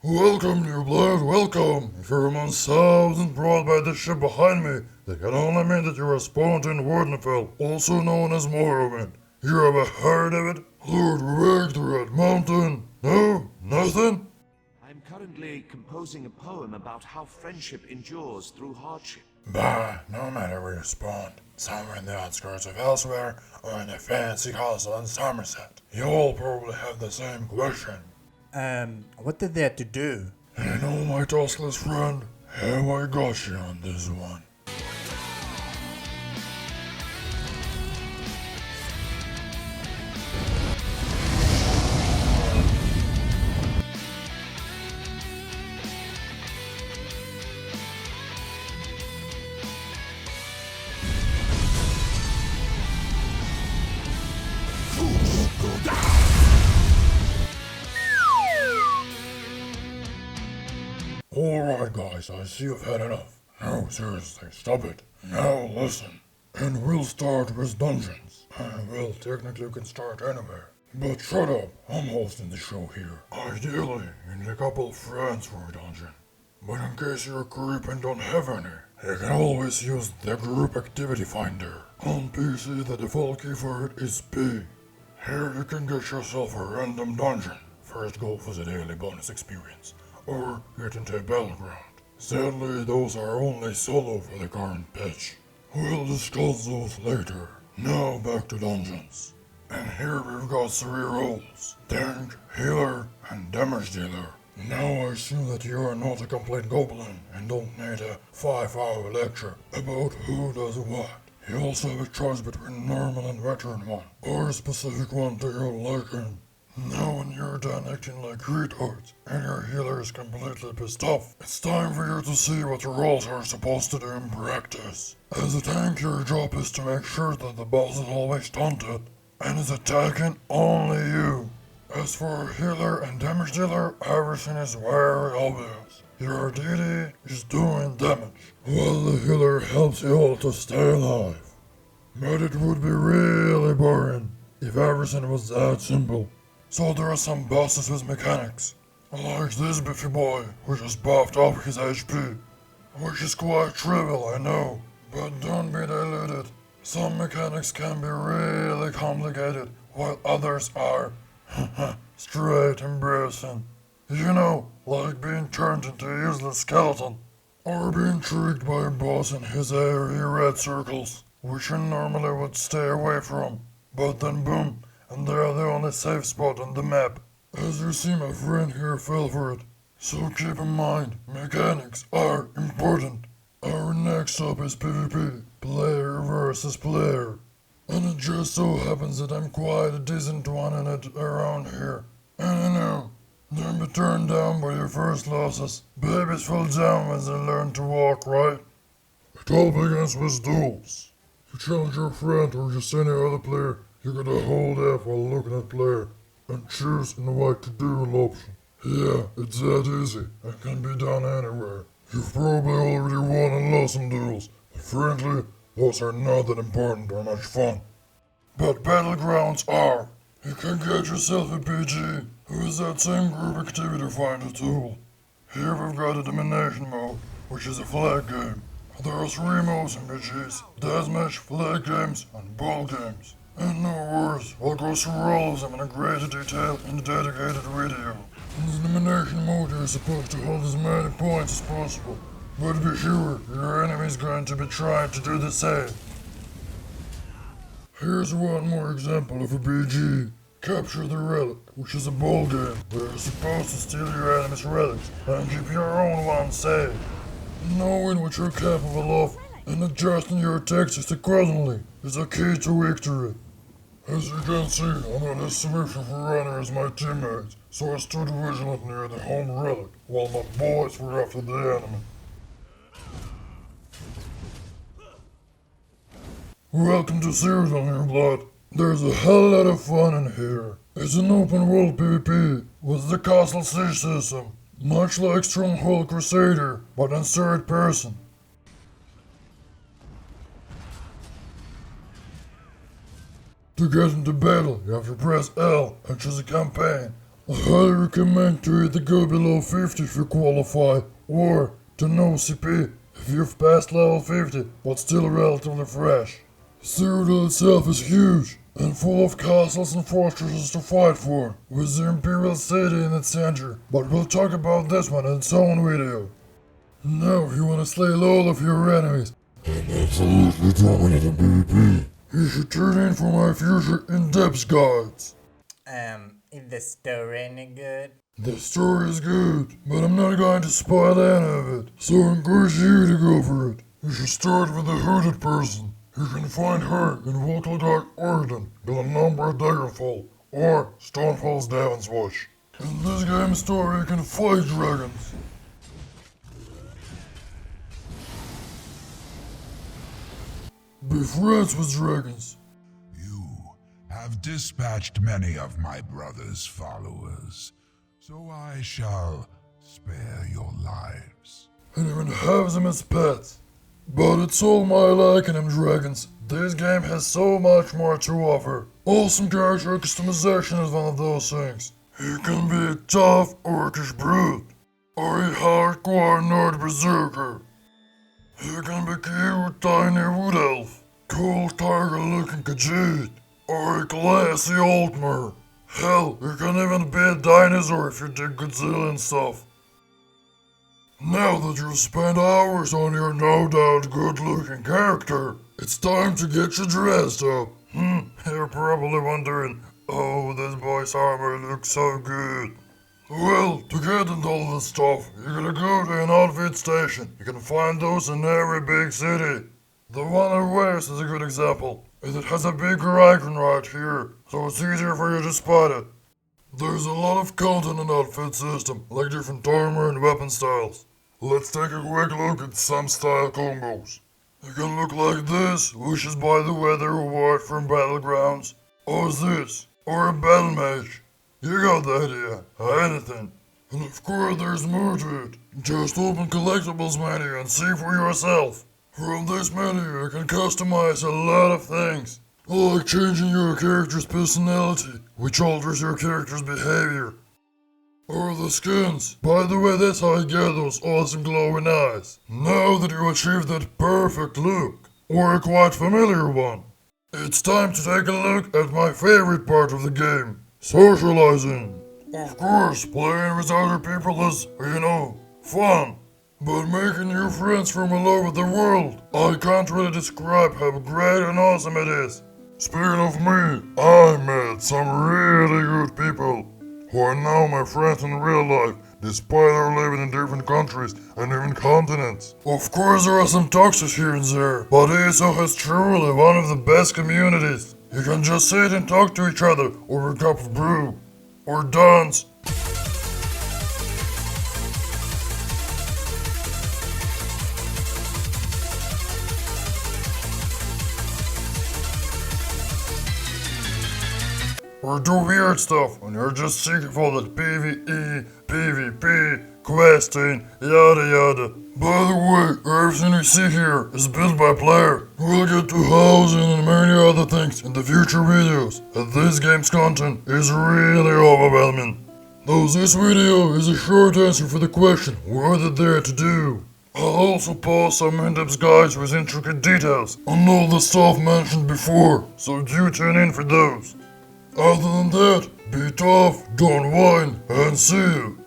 Welcome, new blood, welcome! If you're among thousands brought by the ship behind me, that can only mean that you are spawned in Wardenfell, also known as Morrowind. You ever heard of it? Lord, we're back to Red Mountain. No? Nothing? I'm currently composing a poem about how friendship endures through hardship. Bah, no matter where you spawned, somewhere in the outskirts of elsewhere, or in a fancy castle in Somerset, you all probably have the same question. What did they have to do? You know, my tuskless friend, have I got you on this one? Alright guys, I see you've had enough. No, seriously, stop it. Now listen. And we'll start with dungeons. Well, technically you can start anywhere. But shut up, I'm hosting the show here. Ideally, you need a couple of friends for a dungeon. But in case you're a creep and don't have any, you can always use the group activity finder. On PC, the default key for it is P. Here you can get yourself a random dungeon. First go for the daily bonus experience, or get into a battleground. Sadly, those are only solo for the current patch. We'll discuss those later. Now back to dungeons. And here we've got 3 roles: tank, healer, and damage dealer. Now I assume that you are not a complete goblin and don't need a 5-hour lecture about who does what. You also have a choice between normal and veteran one, or a specific one to your liking. Now when you're done acting like retards, and your healer is completely pissed off, it's time for you to see what your roles are supposed to do in practice. As a tank, your job is to make sure that the boss is always taunted, and is attacking only you. As for a healer and damage dealer, everything is very obvious. Your DD is doing damage, while the healer helps you all to stay alive. But it would be really boring if everything was that simple. So there are some bosses with mechanics, like this beefy boy who just buffed up his HP, which is quite trivial, I know, but don't be deluded. Some mechanics can be really complicated, while others are straight embarrassing. You know, like being turned into a useless skeleton, or being tricked by a boss in his airy red circles, which you normally would stay away from, but then boom, and they are the only safe spot on the map. As you see, my friend here fell for it. So keep in mind, mechanics are important. Our next up is PvP, player versus player. And it just so happens that I'm quite a decent one in it around here. And you know, don't be turned down by your first losses. Babies fall down when they learn to walk, right? It all begins with duels. You challenge your friend or just any other player. You gotta hold F while looking at player, and choose an what to do option. Yeah, it's that easy, and can be done anywhere. You've probably already won and lost some duels, but frankly, those are not that important or much fun. But battlegrounds are. You can get yourself a PG with that same group activity finder tool. Here we've got a domination mode, which is a flag game. There are 3 modes in PGs: deathmatch, flag games, and ball games. And no worries, we'll go through all of them in greater detail in the dedicated video. In the domination mode, you're supposed to hold as many points as possible, but be sure your enemy is going to be trying to do the same. Here's one more example of a BG. Capture the Relic, which is a ball game where you're supposed to steal your enemy's relics and keep your own one safe. Knowing what you're capable of and adjusting your tactics accordingly is a key to victory. As you can see, I'm not as solution for running as my teammates, so I stood vigilant near the home relic while my boys were after the enemy. Welcome to Cyrodiil, new blood. There's a hell lot of fun in here. It's an open world PvP with the castle siege system, much like Stronghold Crusader, but in third person. To get into battle, you have to press L and choose a campaign, I highly recommend to either go below 50 if you qualify, or to no CP if you've passed level 50 but still relatively fresh. Cyrodiil itself is huge and full of castles and fortresses to fight for, with the Imperial City in its center, but we'll talk about this one in its own video. Now you wanna slay all of your enemies and absolutely dominate in PvP. You should tune in for my future in-depth guides. Is the story any good? The story is good, but I'm not going to spoil any of it, so I encourage you to go for it. You should start with the hooded person. You can find her in Volkaldar Orden, Glenumbra Daggerfall, or Stonefall's Damon's Watch. In this game's story you can fight dragons. Be friends with dragons. You have dispatched many of my brother's followers, so I shall spare your lives. And even have them as pets. But it's all my liking them dragons. This game has so much more to offer. Awesome character customization is one of those things. You can be a tough orcish brute, or a hardcore nerd berserker. You can be cute tiny wood elf, cool tiger looking Khajiit, or a classy Altmer. Hell, you can even be a dinosaur if you dig Godzilla and stuff. Now that you've spent hours on your no doubt good looking character, it's time to get you dressed up. You're probably wondering, oh, this boy's armor looks so good. Well, to get into all this stuff, you're gonna go to an outfit station. You can find those in every big city. The one I wears is a good example, as it has a bigger icon right here, so it's easier for you to spot it. There's a lot of content in the outfit system, like different armor and weapon styles. Let's take a quick look at some style combos. You can look like this, which is by the way the reward from Battlegrounds, or this, or a battle mage. You got the idea, anything. And of course there's more to it. Just open collectibles menu and see for yourself. From this menu you can customize a lot of things, like changing your character's personality, which alters your character's behavior. Or the skins. By the way, that's how you get those awesome glowing eyes. Now that you achieved that perfect look, or a quite familiar one, it's time to take a look at my favorite part of the game, socializing. Of course, playing with other people is, fun. But making new friends from all over the world, I can't really describe how great and awesome it is. Speaking of me, I met some really good people who are now my friends in real life, despite our living in different countries and even continents. Of course there are some toxics here and there, but ESO has truly one of the best communities. You can just sit and talk to each other over a cup of brew, or dance. Or do weird stuff when you're just seeking for that PvE, PvP, questing, yada yada. By the way, everything you see here is built by player. We'll get to housing and many other things in the future videos, as this game's content is really overwhelming. Though this video is a short answer for the question, what is there to do? I'll also post some in-depth guides with intricate details on all the stuff mentioned before, so do tune in for those. Other than that, be tough, don't whine, and see you.